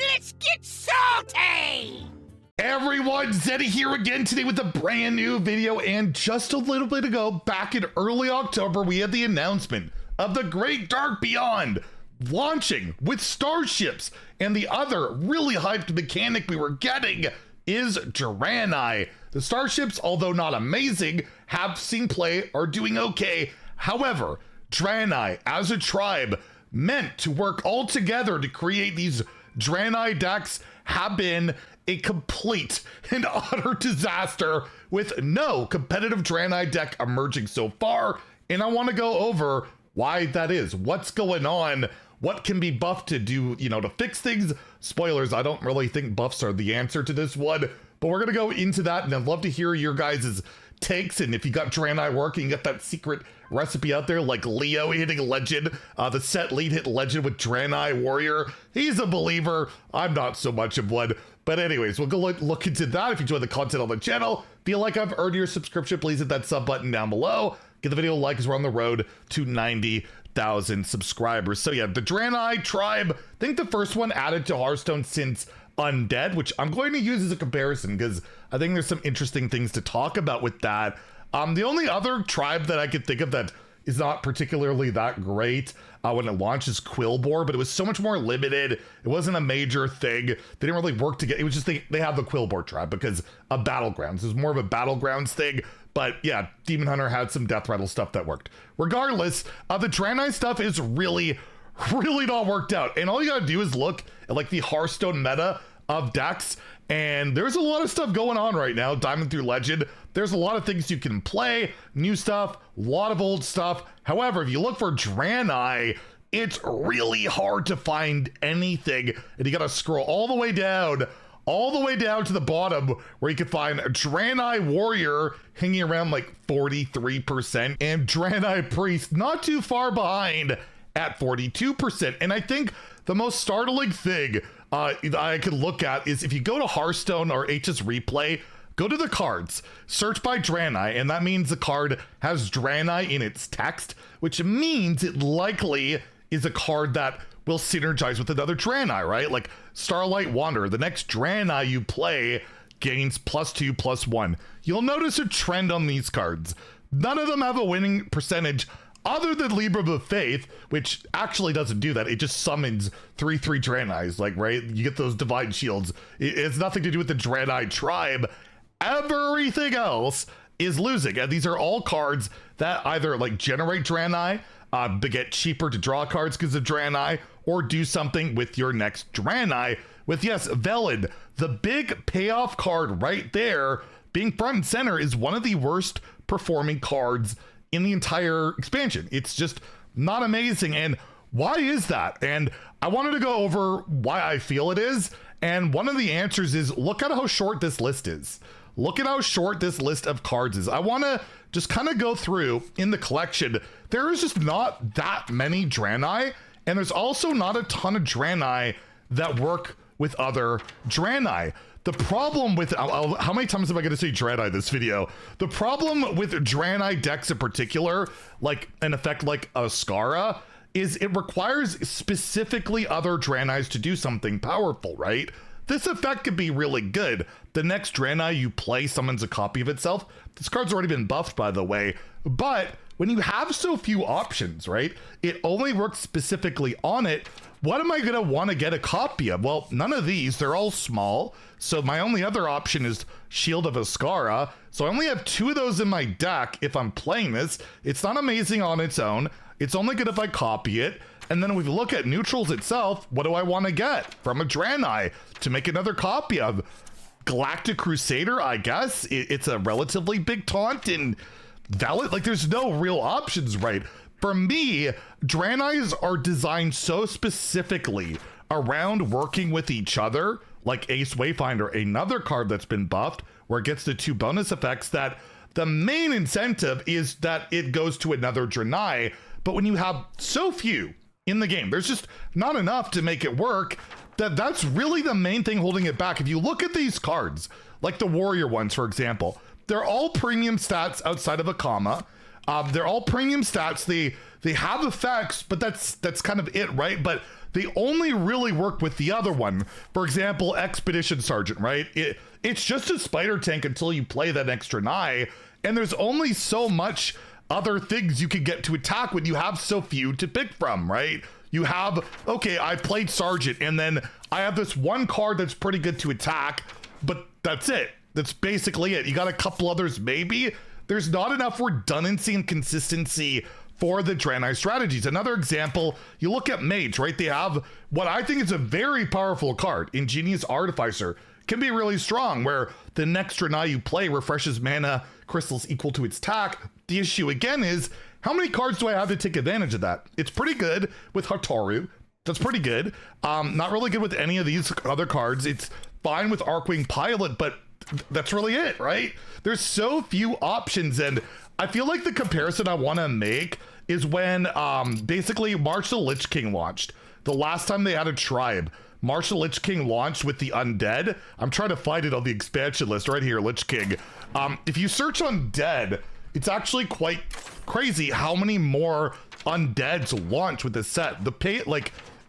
Let's get salty! Everyone, Zeddy here again today with a brand new video, and just a little bit ago, back in early October, we had the announcement of the Great Dark Beyond launching with starships, and the other really hyped mechanic we were getting is Draenei. The starships, although not amazing, have seen play, are doing okay. However, Draenei as a tribe meant to work all together to create these Draenei decks have been a complete and utter disaster with no competitive Draenei deck emerging so far, and I want to go over why that is, what's going on, what can be buffed to do, to fix things. Spoilers, I don't really think buffs are the answer to this one, but we're gonna go into that, and I'd love to hear your guys' takes, and if you got Draenei working, get that secret recipe out there, like Leo hitting Legend, the set lead hit Legend with Draenei Warrior. He's a believer, I'm not so much of one. But anyways, we'll go look into that. If you enjoy the content on the channel, feel like I've earned your subscription, please hit that sub button down below. Give the video a like as we're on the road to 90,000 subscribers. So yeah, the Draenei tribe, I think the first one added to Hearthstone since Undead, which I'm going to use as a comparison because I think there's some interesting things to talk about with that. The only other tribe that I could think of that is not particularly that great when it launched is Quillbore, but it was so much more limited. It wasn't a major thing. They didn't really work together. It was just they have the Quillbore tribe because of Battlegrounds. It was more of a Battlegrounds thing. But yeah, Demon Hunter had some Death Rattle stuff that worked. Regardless, the Draenei stuff is really not worked out. And all you gotta do is look at like the Hearthstone meta of decks, and there's a lot of stuff going on right now, Diamond through Legend. There's a lot of things you can play, new stuff, a lot of old stuff. However, if you look for Draenei, it's really hard to find anything, and you gotta scroll all the way down to the bottom where you can find Draenei Warrior hanging around like 43%, and Draenei Priest not too far behind at 42%. And I think the most startling thing I could look at is if you go to Hearthstone or HS Replay, go to the cards, search by Draenei, and that means the card has Draenei in its text, which means it likely is a card that will synergize with another Draenei, right? Like Starlight Wanderer, the next Draenei you play gains +2/+1. You'll notice a trend on these cards. None of them have a winning percentage other than Libra of Faith, which actually doesn't do that. It just summons 3/3 Draeneis, like, right? You get those Divine Shields. It has nothing to do with the Draenei tribe. Everything else is losing. And these are all cards that either like generate Draenei, get cheaper to draw cards because of Draenei, or do something with your next Draenei. With, yes, Velen, the big payoff card right there, being front and center, is one of the worst performing cards in the entire expansion. It's just not amazing. And why is that? And I wanted to go over why I feel it is. And one of the answers is, look at how short this list is. Look at how short this list of cards is. I want to just kind of go through in the collection. There is just not that many Draenei, and there's also not a ton of Draenei that work with other Draenei. The problem with, how many times am I going to say Draenei this video? The problem with Draenei decks in particular, like an effect like Ascara, is it requires specifically other Draeneis to do something powerful, right? This effect could be really good. The next Draenei you play summons a copy of itself. This card's already been buffed, by the way, but when you have so few options, right? It only works specifically on it. What am I gonna wanna get a copy of? Well, none of these, they're all small. So my only other option is Shield of Ascara. So I only have 2 of those in my deck if I'm playing this. It's not amazing on its own. It's only good if I copy it. And then if we look at neutrals itself, what do I wanna get from a Draenei to make another copy of? Galactic Crusader, I guess. It's a relatively big taunt and valid, like there's no real options, right? For me, Draeneis are designed so specifically around working with each other, like Ace Wayfinder, another card that's been buffed, where it gets the 2 bonus effects, that the main incentive is that it goes to another Draenei. But when you have so few in the game, there's just not enough to make it work. That's really the main thing holding it back. If you look at these cards, like the Warrior ones, for example, they're all premium stats outside of a comma. They're all premium stats. They have effects, but that's kind of it, right? But they only really work with the other one. For example, Expedition Sergeant, right? It's just a spider tank until you play that extra Draenei, and there's only so much other things you can get to attack when you have so few to pick from, right? You have, okay, I played Sergeant, and then I have this one card that's pretty good to attack, but that's it. That's basically it. You got a couple others, maybe. There's not enough redundancy and consistency for the Draenei strategies. Another example, you look at Mage, right? They have what I think is a very powerful card. Ingenious Artificer can be really strong, where the next Draenei you play refreshes mana crystals equal to its attack. The issue again is, how many cards do I have to take advantage of that? It's pretty good with Hataru. That's pretty good. Not really good with any of these other cards. It's fine with Arcwing Pilot, but that's really it, right? There's so few options, and I feel like the comparison I want to make is when basically March the Lich King launched. The last time they had a tribe, March the Lich King launched with the undead. I'm trying to find it on the expansion list right here, Lich King. If you search undead, it's actually quite crazy how many more undeads launch with this set.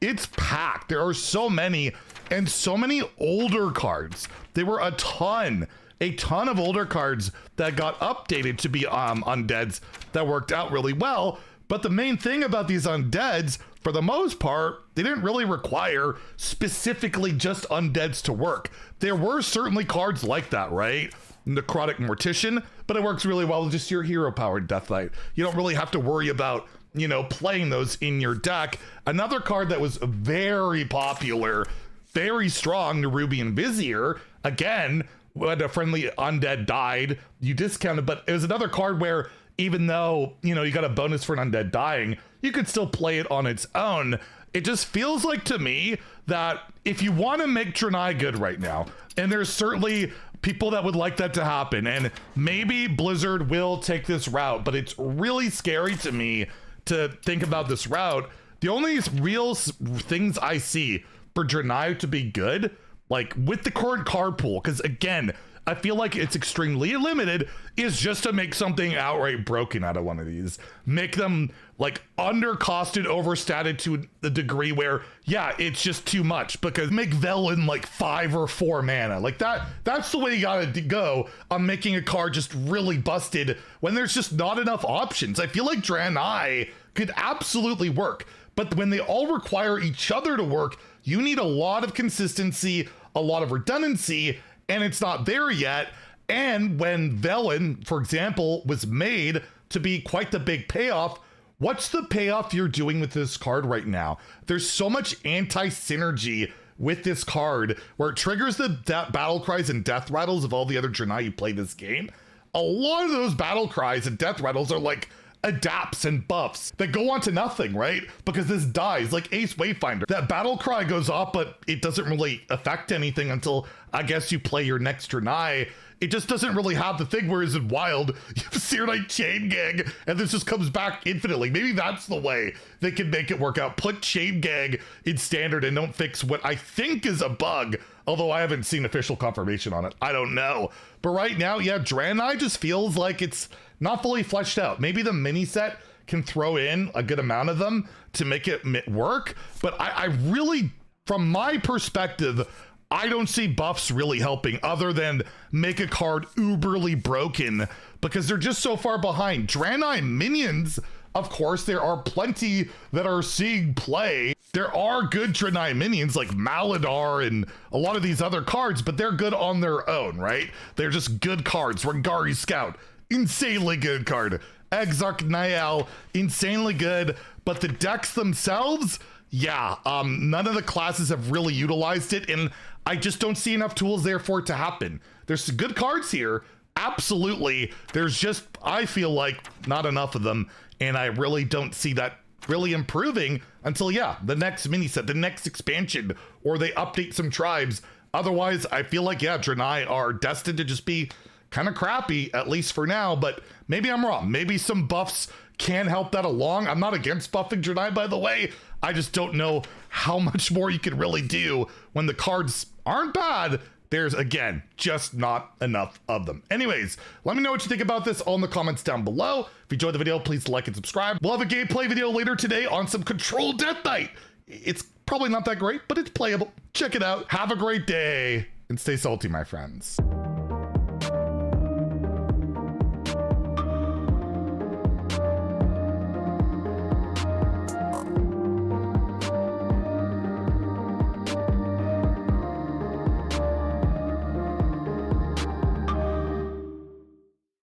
It's packed. There are so many, and so many older cards. There were a ton of older cards that got updated to be undeads that worked out really well. But the main thing about these undeads, for the most part, they didn't really require specifically just undeads to work. There were certainly cards like that, right? Necrotic Mortician, but it works really well with just your hero-powered Death Knight. You don't really have to worry about, you know, playing those in your deck. Another card that was very popular, very strong, Nerubian Vizier. Again, when a friendly undead died, you discounted, but it was another card where even though, you know, you got a bonus for an undead dying, you could still play it on its own. It just feels like to me that if you want to make Draenei good right now, and there's certainly people that would like that to happen, and maybe Blizzard will take this route, but it's really scary to me to think about this route. The only real things I see for Draenei to be good, like with the current card pool, because again, I feel like it's extremely limited, is just to make something outright broken out of one of these. Make them like undercosted, overstated to the degree where, yeah, it's just too much, because make Velen like 5 or 4 mana. Like that's the way you gotta go on making a card just really busted when there's just not enough options. I feel like Draenei could absolutely work, but when they all require each other to work, you need a lot of consistency, a lot of redundancy, and it's not there yet. And when Velen, for example, was made to be quite the big payoff, what's the payoff you're doing with this card right now? There's so much anti-synergy with this card where it triggers the battle cries and death rattles of all the other Draenei you play this game. A lot of those battle cries and death rattles are like adapts and buffs that go on to nothing, right? Because this dies, like Ace Wayfinder. That battle cry goes off, but it doesn't really affect anything until I guess you play your next Draenei. It just doesn't really have the thing, whereas in Wild, you have Searsnight Chain Gang, and this just comes back infinitely. Maybe that's the way they can make it work out. Put Chain Gang in Standard and don't fix what I think is a bug, although I haven't seen official confirmation on it. I don't know. But right now, yeah, Draenei just feels like it's not fully fleshed out. Maybe the mini set can throw in a good amount of them to make it work, but I really, from my perspective, I don't see buffs really helping other than make a card uberly broken, because they're just so far behind. Draenei minions, of course, there are plenty that are seeing play. There are good Draenei minions like Maladar and a lot of these other cards, but they're good on their own, right? They're just good cards. Rangari Scout, insanely good card. Exarch Niall, insanely good, but the decks themselves, yeah, none of the classes have really utilized it, and I just don't see enough tools there for it to happen. There's some good cards here, absolutely. There's just, I feel like, not enough of them, and I really don't see that really improving until, yeah, the next mini set, the next expansion, or they update some tribes. Otherwise, I feel like, yeah, Draenei are destined to just be kind of crappy, at least for now, but maybe I'm wrong. Maybe some buffs can help that along. I'm not against buffing Draenei, by the way. I just don't know how much more you can really do when the cards aren't bad. There's, again, just not enough of them. Anyways, let me know what you think about this all in the comments down below. If you enjoyed the video, please like and subscribe. We'll have a gameplay video later today on some Control Death Knight. It's Probably not that great, but it's playable. Check it out. Have a great day and stay salty, my friends.